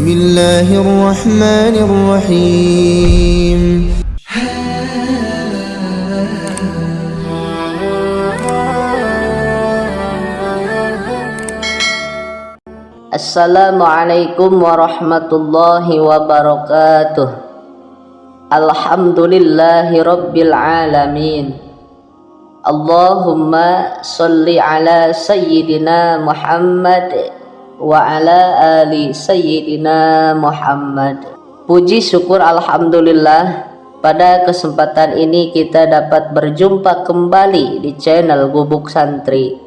الله الرحمن الرحيم. Assalamualaikum warahmatullahi wabarakatuh. Alhamdulillahi rabbil alamin. Allahumma salli ala sayyidina Muhammad wa ala ali sayyidina Muhammad. Puji syukur alhamdulillah, pada kesempatan ini kita dapat berjumpa kembali di channel Gubuk Santri.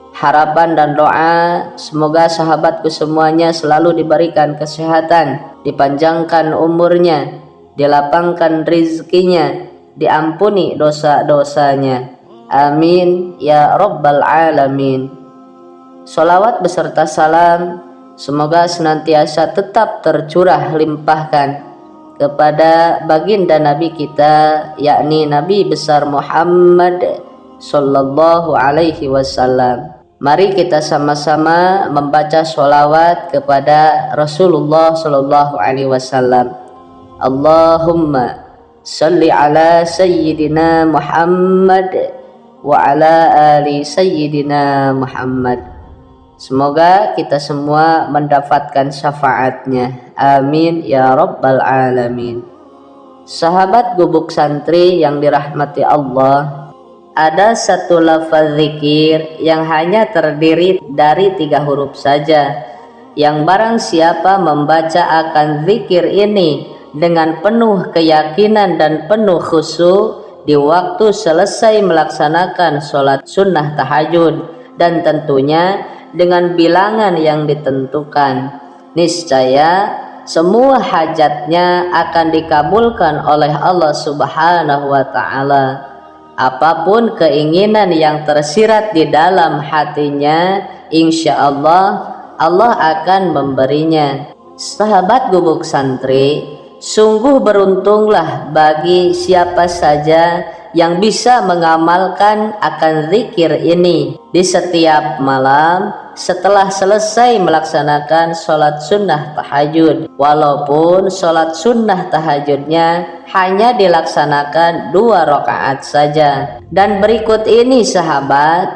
Harapan dan doa semoga sahabatku semuanya selalu diberikan kesehatan, dipanjangkan umurnya, dilapangkan rizkinya, diampuni dosa-dosanya. Amin ya rabbal alamin. Sholawat beserta salam semoga senantiasa tetap tercurah limpahkan kepada baginda Nabi kita, yakni Nabi besar Muhammad sallallahu alaihi wasallam. Mari kita sama-sama membaca sholawat kepada Rasulullah sallallahu alaihi wasallam. Allahumma salli ala sayyidina Muhammad wa ala ali sayyidina Muhammad. Semoga kita semua mendapatkan syafaatnya. Amin ya rabbal alamin. Sahabat Gubuk Santri yang dirahmati Allah, ada satu lafaz zikir yang hanya terdiri dari 3 huruf saja, yang barang siapa membaca akan zikir ini dengan penuh keyakinan dan penuh khusyuk di waktu selesai melaksanakan sholat sunnah tahajud, dan tentunya dengan bilangan yang ditentukan, niscaya semua hajatnya akan dikabulkan oleh Allah Subhanahu wa ta'ala. Apapun keinginan yang tersirat di dalam hatinya, insya Allah Allah akan memberinya. Sahabat Gubuk Santri, sungguh beruntunglah bagi siapa saja yang bisa mengamalkan akan zikir ini di setiap malam setelah selesai melaksanakan sholat sunnah tahajud, walaupun sholat sunnah tahajudnya hanya dilaksanakan 2 rakaat saja. Dan berikut ini sahabat,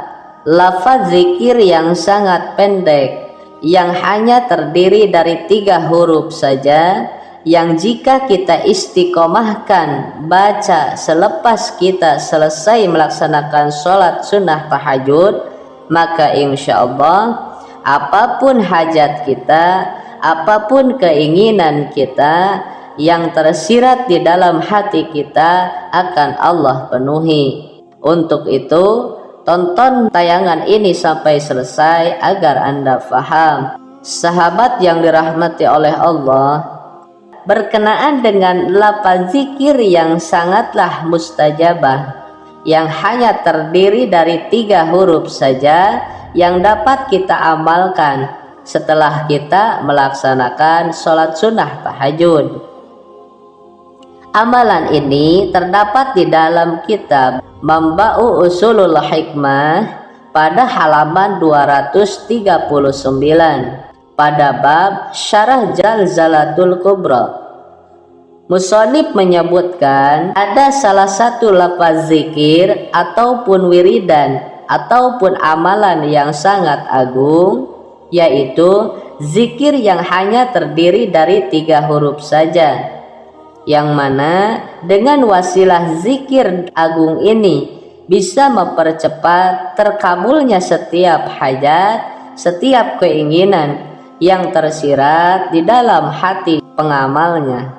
lafaz zikir yang sangat pendek yang hanya terdiri dari 3 huruf saja, yang jika kita istiqomahkan baca selepas kita selesai melaksanakan sholat sunnah tahajud, maka insya Allah apapun hajat kita, apapun keinginan kita yang tersirat di dalam hati kita akan Allah penuhi. Untuk itu tonton tayangan ini sampai selesai agar Anda faham. Sahabat yang dirahmati oleh Allah, berkenaan dengan lafaz zikir yang sangatlah mustajabah, yang hanya terdiri dari 3 huruf saja, yang dapat kita amalkan setelah kita melaksanakan sholat sunnah tahajud. Amalan ini terdapat di dalam kitab Mamba'u Usulul Hikmah pada halaman 239 pada bab Syarah Jalzalatul Kubra. Musonif menyebutkan ada salah satu lafaz zikir ataupun wiridan ataupun amalan yang sangat agung, yaitu zikir yang hanya terdiri dari 3 huruf saja, yang mana dengan wasilah zikir agung ini bisa mempercepat terkabulnya setiap hajat, setiap keinginan yang tersirat di dalam hati pengamalnya.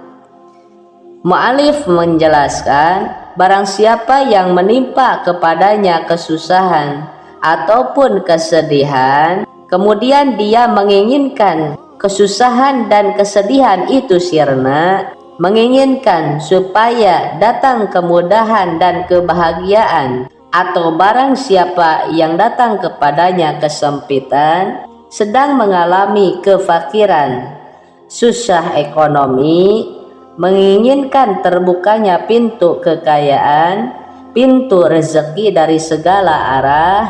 Mu'alif menjelaskan, barang siapa yang menimpa kepadanya kesusahan ataupun kesedihan, kemudian dia menginginkan kesusahan dan kesedihan itu sirna, menginginkan supaya datang kemudahan dan kebahagiaan, atau barang siapa yang datang kepadanya kesempitan, sedang mengalami kefakiran, susah ekonomi, menginginkan terbukanya pintu kekayaan, pintu rezeki dari segala arah,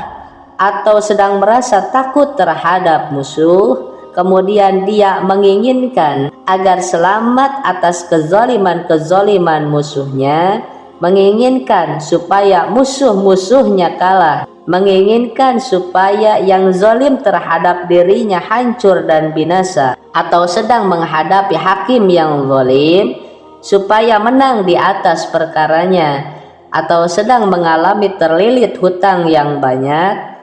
atau sedang merasa takut terhadap musuh, kemudian dia menginginkan agar selamat atas kezaliman-kezaliman musuhnya, menginginkan supaya musuh-musuhnya kalah, menginginkan supaya yang zalim terhadap dirinya hancur dan binasa, atau sedang menghadapi hakim yang zalim supaya menang di atas perkaranya, atau sedang mengalami terlilit hutang yang banyak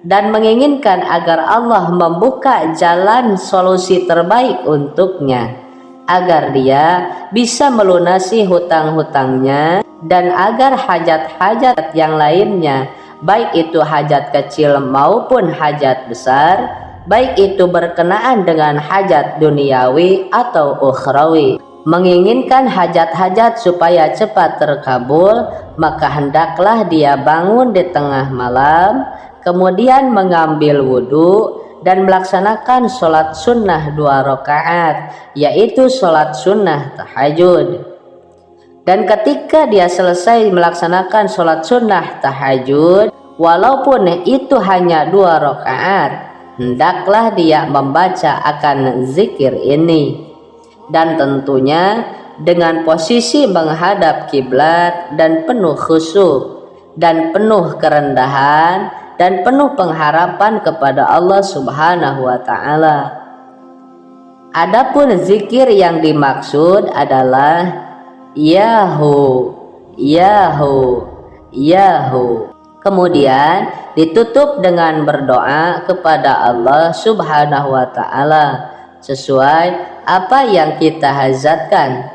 dan menginginkan agar Allah membuka jalan solusi terbaik untuknya, agar dia bisa melunasi hutang-hutangnya dan agar hajat-hajat yang lainnya, baik itu hajat kecil maupun hajat besar, baik itu berkenaan dengan hajat duniawi atau ukhrawi, menginginkan hajat-hajat supaya cepat terkabul, maka hendaklah dia bangun di tengah malam, kemudian mengambil wudhu dan melaksanakan sholat sunnah 2 rakaat, yaitu sholat sunnah tahajud. Dan ketika dia selesai melaksanakan sholat sunnah tahajud, walaupun itu hanya 2 rakaat, hendaklah dia membaca akan zikir ini, dan tentunya dengan posisi menghadap kiblat dan penuh khusyuk dan penuh kerendahan dan penuh pengharapan kepada Allah Subhanahu wa ta'ala. Adapun zikir yang dimaksud adalah Yahu, Yahu, Yahu. Kemudian ditutup dengan berdoa kepada Allah Subhanahu wa ta'ala sesuai apa yang kita hajatkan.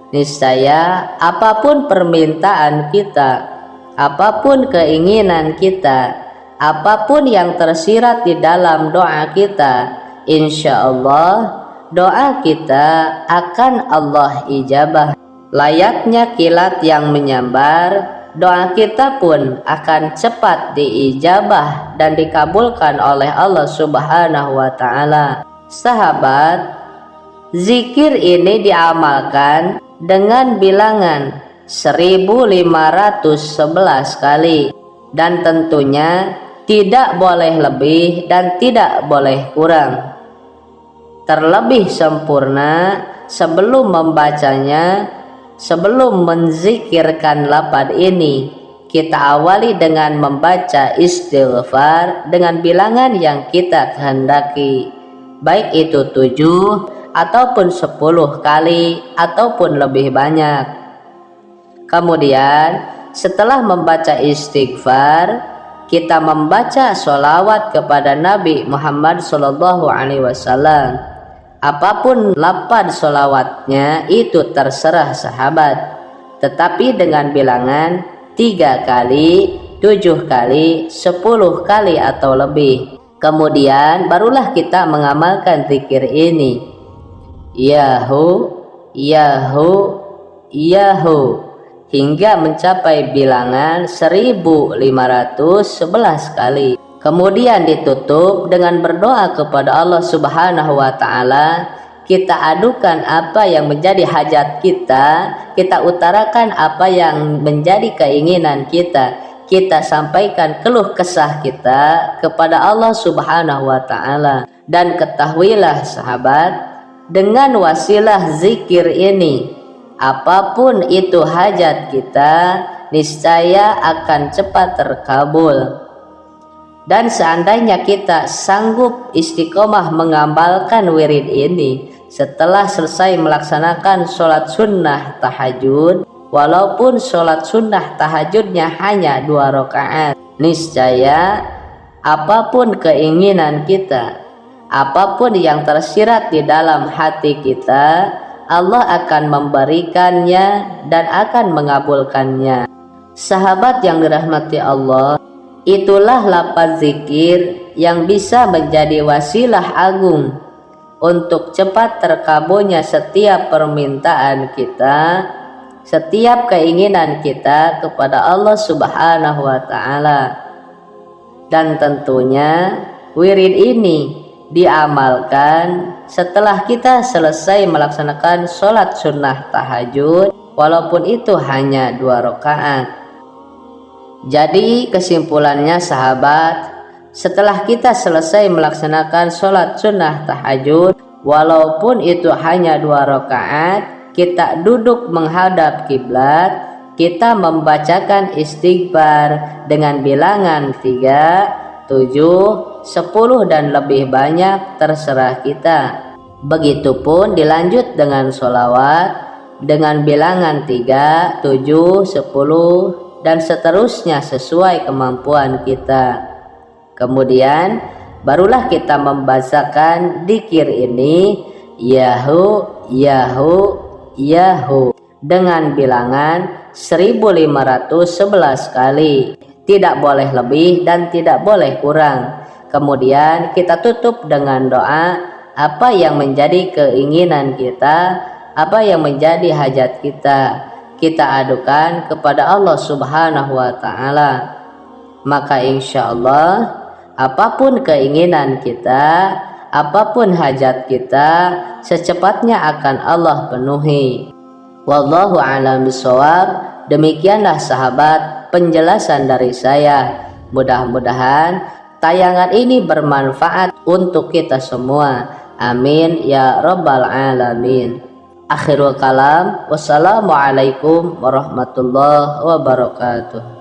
Niscaya apapun permintaan kita, apapun keinginan kita, apapun yang tersirat di dalam doa kita, insya Allah doa kita akan Allah ijabah. Layaknya kilat yang menyambar, doa kita pun akan cepat diijabah dan dikabulkan oleh Allah Subhanahu wa ta'ala. Sahabat, zikir ini diamalkan dengan bilangan 1511 kali, dan tentunya tidak boleh lebih dan tidak boleh kurang. Terlebih sempurna sebelum membacanya, sebelum menzikirkan lafaz ini, kita awali dengan membaca istighfar dengan bilangan yang kita kehendaki, baik itu 7 ataupun 10 kali ataupun lebih banyak. Kemudian setelah membaca istighfar, kita membaca sholawat kepada Nabi Muhammad SAW. Apapun lafaz sholawatnya itu terserah sahabat, tetapi dengan bilangan 3 kali, 7 kali, 10 kali atau lebih. Kemudian barulah kita mengamalkan zikir ini, Yahu, Yahu, Yahu, hingga mencapai bilangan 1511 kali. Kemudian ditutup dengan berdoa kepada Allah Subhanahu wa ta'ala. Kita adukan apa yang menjadi hajat kita utarakan apa yang menjadi keinginan kita sampaikan keluh kesah kita kepada Allah Subhanahu wa ta'ala. Dan ketahuilah sahabat, dengan wasilah zikir ini, apapun itu hajat kita, niscaya akan cepat terkabul. Dan seandainya kita sanggup istiqomah mengamalkan wirid ini setelah selesai melaksanakan sholat sunnah tahajud, walaupun sholat sunnah tahajudnya hanya 2 rakaat, niscaya apapun keinginan kita, apapun yang tersirat di dalam hati kita, Allah akan memberikannya dan akan mengabulkannya. Sahabat yang dirahmati Allah, itulah lafaz zikir yang bisa menjadi wasilah agung untuk cepat terkabulnya setiap permintaan kita, setiap keinginan kita kepada Allah Subhanahu wa ta'ala. Dan tentunya wirid ini diamalkan setelah kita selesai melaksanakan sholat sunnah tahajud, walaupun itu hanya 2 rakaat. Jadi kesimpulannya sahabat, Setelah kita selesai melaksanakan sholat sunnah tahajud, walaupun itu hanya 2 rakaat, kita duduk menghadap kiblat, kita membacakan istighfar dengan bilangan 3, 7, 10 dan lebih banyak, terserah kita. Begitupun dilanjut dengan sholawat dengan bilangan 3, 7, 10 dan seterusnya sesuai kemampuan kita. Kemudian barulah kita membacakan dzikir ini, Yahu, Yahu, Yahu, dengan bilangan 1511 kali. Tidak boleh lebih dan tidak boleh kurang. Kemudian kita tutup dengan doa, apa yang menjadi keinginan kita, apa yang menjadi hajat kita adukan kepada Allah Subhanahu wa ta'ala. Maka insya Allah apapun keinginan kita, apapun hajat kita, secepatnya akan Allah penuhi. Wallahu a'lam bishawab. Demikianlah sahabat penjelasan dari saya. Mudah-mudahan tayangan ini bermanfaat untuk kita semua. Amin ya rabbal alamin. Akhirul kalam. Wassalamualaikum warahmatullahi wabarakatuh.